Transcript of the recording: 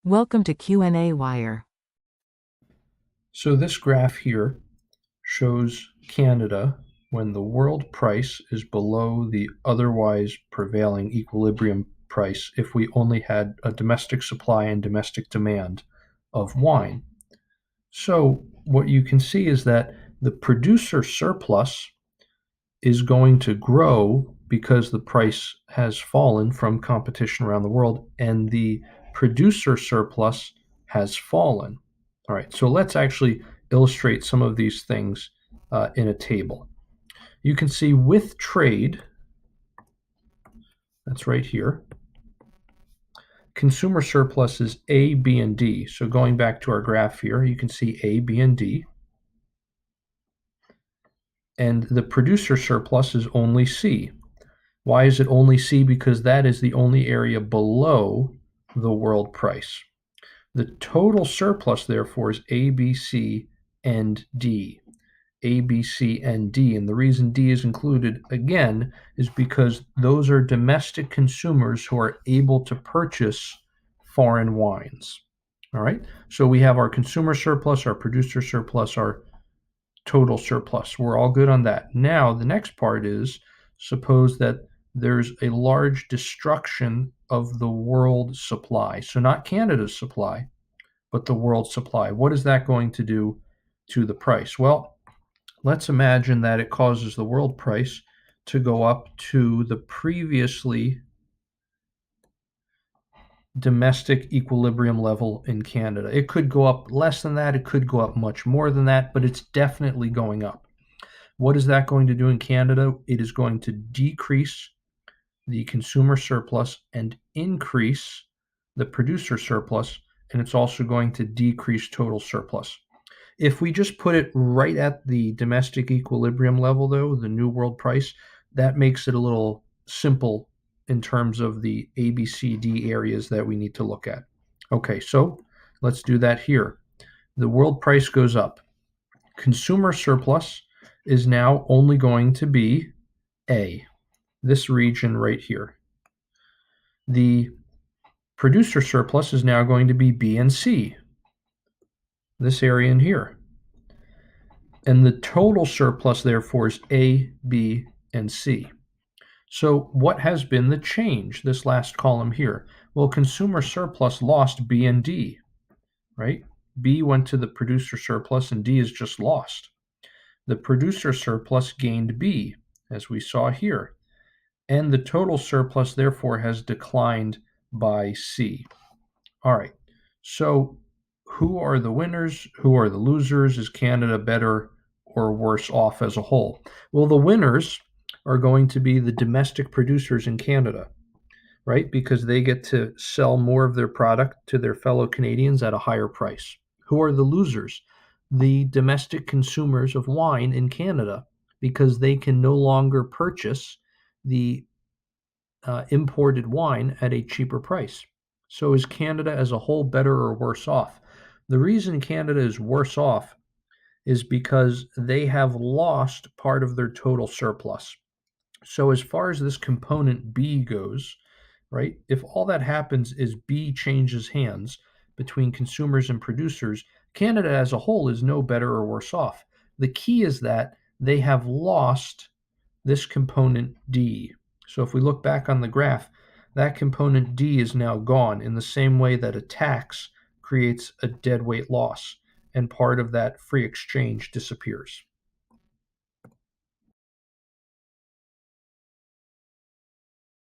Welcome to qnawire. So this graph here shows Canada when the world price is below the otherwise prevailing equilibrium price if we only had a domestic supply and domestic demand of wine. So what you can see is that the producer surplus is going to grow because the price has fallen from competition around the world, and the producer surplus has fallen. All right, so let's actually illustrate some of these things in a table. You can see with trade, that's right here, consumer surplus is A, B, and D. So going back to our graph here, you can see A, B, and D. And the producer surplus is only C. Why is it only C? Because that is the only area below the world price. The total surplus, therefore, is A, B, C, and D. A, B, C, and D. And the reason D is included, again, is because those are domestic consumers who are able to purchase foreign wines. All right, so we have our consumer surplus, our producer surplus, our total surplus. We're all good on that. Now, the next part is suppose that there's a large destruction of the world supply. So not Canada's supply, but the world supply. What is that going to do to the price? Well, let's imagine that it causes the world price to go up to the previously domestic equilibrium level in Canada. It could go up less than that, it could go up much more than that, but it's definitely going up. What is that going to do in Canada? It is going to decrease the consumer surplus and increase the producer surplus, and it's also going to decrease total surplus. If we just put it right at the domestic equilibrium level, though, the new world price, that makes it a little simple in terms of the A, B, C, D areas that we need to look at. Okay, so let's do that here. The world price goes up. Consumer surplus is now only going to be A, this region right here. The producer surplus is now going to be B and C, this area in here. And the total surplus, therefore, is A, B, and C. So what has been the change, this last column here? Well, consumer surplus lost B and D, right? B went to the producer surplus and D is just lost. The producer surplus gained B, as we saw here. And the total surplus, therefore, has declined by C. All right, so who are the winners? Who are the losers? Is Canada better or worse off as a whole? Well, the winners are going to be the domestic producers in Canada, right? Because they get to sell more of their product to their fellow Canadians at a higher price. Who are the losers? The domestic consumers of wine in Canada, because they can no longer purchase the imported wine at a cheaper price. So is Canada as a whole better or worse off? The reason Canada is worse off is because they have lost part of their total surplus. So as far as this component B goes, right, if all that happens is B changes hands between consumers and producers, Canada as a whole is no better or worse off. The key is that they have lost this component D. So if we look back on the graph, that component D is now gone in the same way that a tax creates a deadweight loss and part of that free exchange disappears.